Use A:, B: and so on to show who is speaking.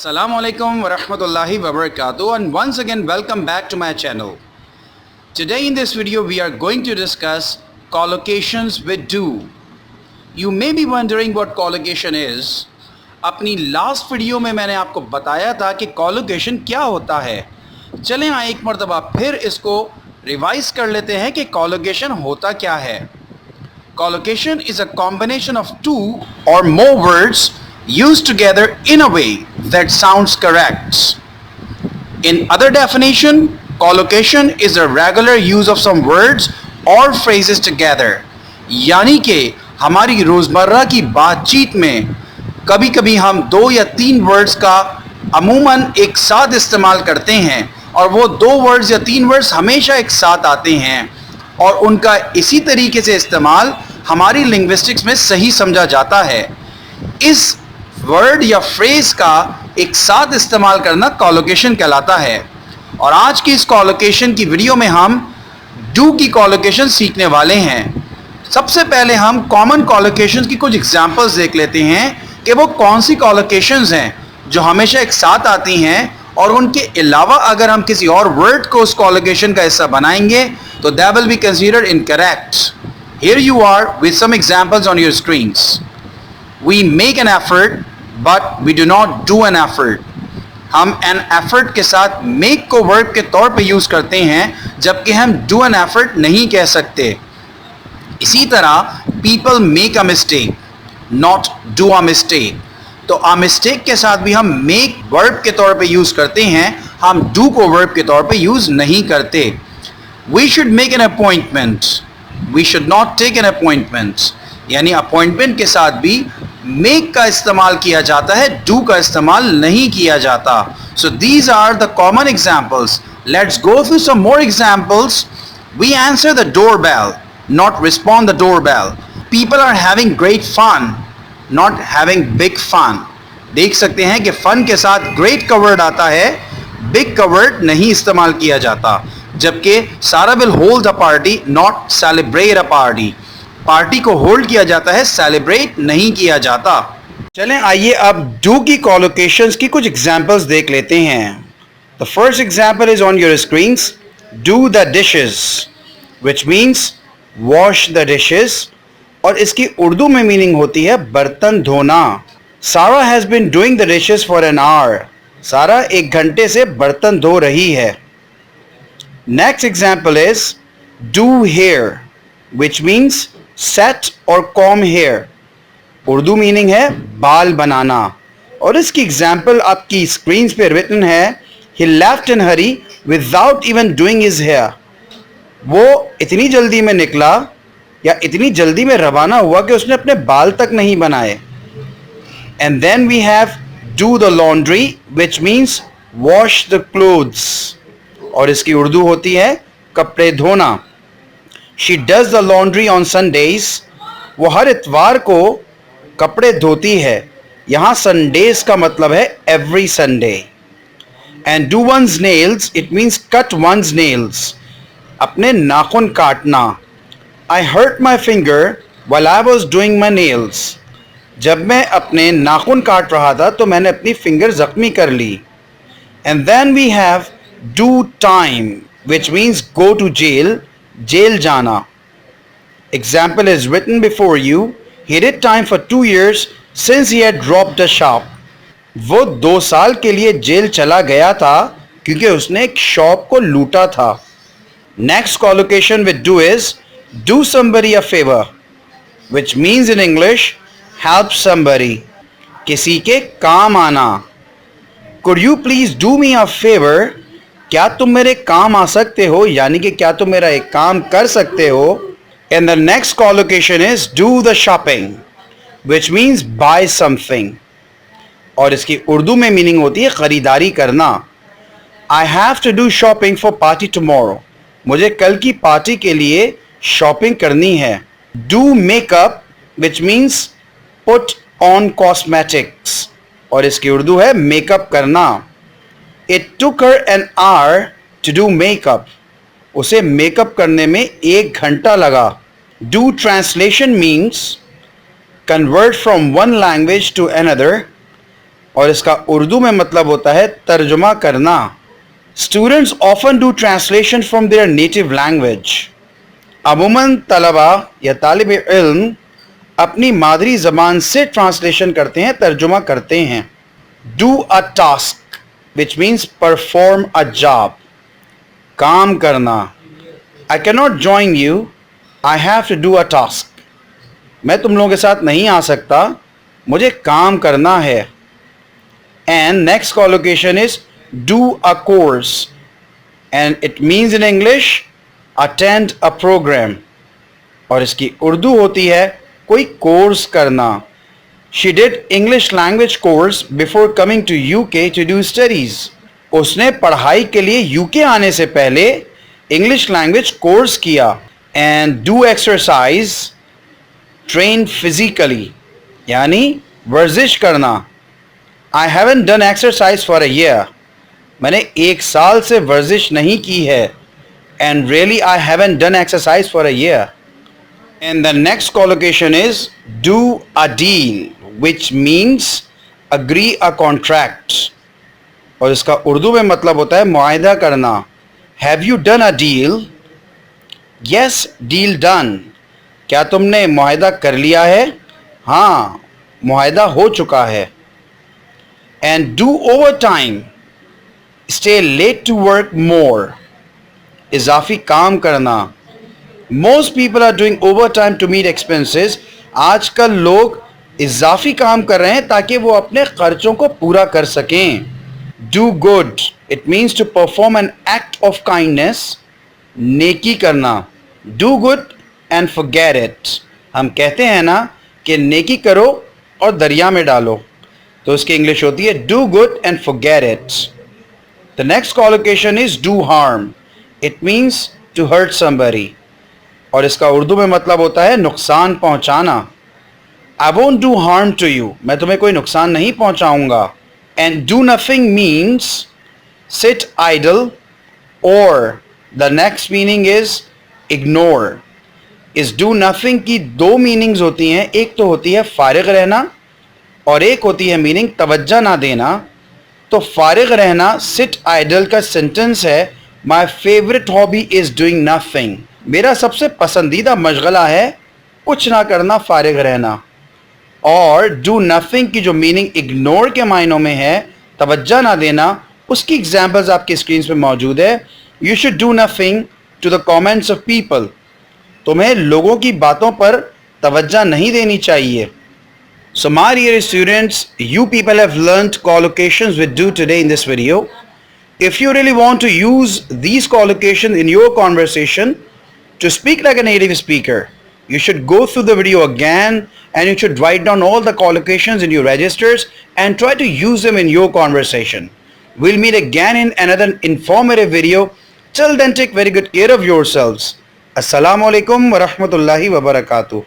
A: Assalamu alaikum wa rahmatullahi wa barakatuh, and once again welcome back to my channel. Today in this video we are going to discuss collocations with do. You may be wondering what collocation is. अपनी last video में मैंने आपको बताया था कि collocation क्या होता है. चलें एक मरतबा फिर इसको रिवाइज कर लेते हैं कि collocation होता क्या है. Collocation is a combination of two or more words used together in a way that sounds correct. In other definition, collocation is a regular use of some words or phrases together. यानी कि हमारी रोज़मर्रा की बातचीत में कभी कभी हम दो या तीन वर्ड्स का अमूमन एक साथ इस्तेमाल करते हैं और वो दो वर्ड्स या तीन वर्ड्स हमेशा एक साथ आते हैं और उनका इसी तरीके से इस्तेमाल हमारी लिंग्विस्टिक्स में सही समझा जाता है. इस वर्ड या फ्रेज का एक साथ इस्तेमाल करना कॉलोकेशन कहलाता है. और आज की इस कॉलोकेशन की वीडियो में हम डू की कॉलोकेशन सीखने वाले हैं. सबसे पहले हम कॉमन कॉलोकेशंस की कुछ एग्जांपल्स देख लेते हैं कि वो कौन सी कॉलोकेशंस हैं जो हमेशा एक साथ आती हैं और उनके अलावा अगर हम किसी और वर्ड को उस कॉलोकेशन का हिस्सा बनाएंगे तो that will be considered incorrect. Here you are with some examples on your screens. We make an effort but we do not do an effort. हम an effort के साथ make को verb के तौर पे यूज़ करते हैं जबकि हम do an effort नहीं कह सकते. इसी तरह people make a mistake not do a mistake. तो a mistake के साथ भी हम make verb के तौर पे यूज़ करते हैं, हम do को verb के तौर पे यूज़ नहीं करते. We should make an appointment. We should not take an appointment. यानी अपॉइंटमेंट के साथ भी मेक का इस्तेमाल किया जाता है, डू का इस्तेमाल नहीं किया जाता. So these are the common examples. Let's go through some more examples. We answer the door bell not respond the door bell. People are having great fun not having big fun. देख सकते हैं कि fun के साथ great का word आता है, big का वर्ड नहीं इस्तेमाल किया जाता. जबकि सारा will hold a party not celebrate a party. Party को होल्ड किया जाता है, सेलिब्रेट नहीं किया जाता. चलें आइए अब डू की कॉलोकेशंस की कुछ एग्जांपल्स देख लेते हैं. The first example is on your screens. Do the dishes which means wash the dishes और इसकी उर्दू में मीनिंग होती है बर्तन धोना. Sara has been doing the dishes for an hour. Sara एक घंटे से बर्तन धो रही है. Next example is do hair which means set और कॉम हेयर. उर्दू मीनिंग है बाल बनाना और इसकी एग्जाम्पल आपकी स्क्रीन पे रिटन है. He left in hurry without even doing his hair. वो इतनी जल्दी में निकला या इतनी जल्दी में रवाना हुआ कि उसने अपने बाल तक नहीं बनाए. And then we have do the laundry which means wash the clothes और इसकी उर्दू होती है कपड़े धोना. She does the laundry on Sundays. वो हर इतवार को कपड़े धोती है. यहाँ Sundays का मतलब है every Sunday. And do one's nails, it means cut one's nails. अपने नाखून काटना. I hurt my finger while I was doing my nails. जब मैं अपने नाखून काट रहा था तो मैंने अपनी फिंगर जख्मी कर ली. And then we have do time, which means go to jail. Jail जाना. Example is written before you. He did time for 2 years since he had robbed a shop. वो 2 साल के लिए जेल चला गया था क्योंकि उसने एक शॉप को लूटा था. Next collocation with do is do somebody a favor, which means in English help somebody. किसी के काम आना. Could you please do me a favor? क्या तुम मेरे काम आ सकते हो, यानी कि क्या तुम मेरा एक काम कर सकते हो. And the next collocation is do the shopping which means buy something और इसकी उर्दू में मीनिंग होती है खरीदारी करना. I have to do shopping for party tomorrow. मुझे कल की पार्टी के लिए शॉपिंग करनी है. Do makeup which means put on cosmetics और इसकी उर्दू है मेकअप करना. It took her an hour to do makeup. उसे मेकअप करने में 1 घंटा लगा. Do translation means convert from one language to another और इसका उर्दू में मतलब होता है तर्जुमा करना। Students often do translation from there native language. अमूमन तलबा या तालिब इल्म अपनी मादरी ज़बान से ट्रांसलेशन करते हैं, तर्जुमा करते हैं। Do a task which means perform a job, काम करना। I can not join you, I have to do a task. मैं तुम लोगों के साथ नहीं आ सकता, मुझे काम करना है। And next collocation is do a course and it means in English attend a programme, और इसकी उर्दू होती है कोई कोर्स करना। She did English language course before coming to UK to do studies. उसने पढ़ाई के लिए यूके आने से पहले इंग्लिश लैंग्वेज कोर्स किया। And do exercise, train physically, यानी वर्जिश करना। I haven't done exercise for a year, मैंने 1 साल से वर्जिश नहीं की है। And really I haven't done exercise for a year. And the next collocation is do a deal, which means agree a contract. और इसका उर्दू में मतलब होता है मुआहदा करना। Have you done a deal? Yes, deal done. क्या तुमने मुआहदा कर लिया है? हाँ, मुआहदा हो चुका है। And do overtime. Stay late to work more. इजाफी काम करना। Most people are doing overtime to meet expenses. आजकल लोग इजाफी काम कर रहे हैं ताकि वो अपने खर्चों को पूरा कर सकें। Do good, it means to perform an act of kindness. नेकी करना। Do good and forget it. हम कहते हैं ना कि नेकी करो और दरिया में डालो, तो उसकी इंग्लिश होती है do good and forget it. The next collocation is do harm. It means to hurt somebody. और इसका उर्दू में मतलब होता है नुकसान पहुंचाना। I won't do harm to you, मैं तुम्हें कोई नुकसान नहीं पहुंचाऊंगा। And do nothing means sit idle, और the next meaning is ignore. इस डू नथिंग की 2 मीनिंग्स होती हैं, एक तो होती है फारिग रहना और एक होती है मीनिंग तवज्जो ना देना। तो फारिग रहना सिट आइडल का सेंटेंस है, my favourite hobby is doing nothing. मेरा सबसे पसंदीदा मशगला है कुछ ना करना, फारिग रहना। और डू नथिंग की जो मीनिंग इग्नोर के मायनों में है, तवज्जो ना देना, उसकी एग्जाम्पल्स आपकी स्क्रीन पे मौजूद है। You should do nothing to the comments of people. तुम्हें लोगों की बातों पर तवज्जो नहीं देनी चाहिए। So my dear students, you people have learnt collocations with do today in this video. If you really want to use these collocations in your conversation to speak like a native speaker, you should go through the video again and you should write down all the collocations in your registers and try to use them in your conversation. We'll meet again in another informative video. Till then, take very good care of yourselves. Assalamu alaikum wa rahmatullahi wa barakatuh.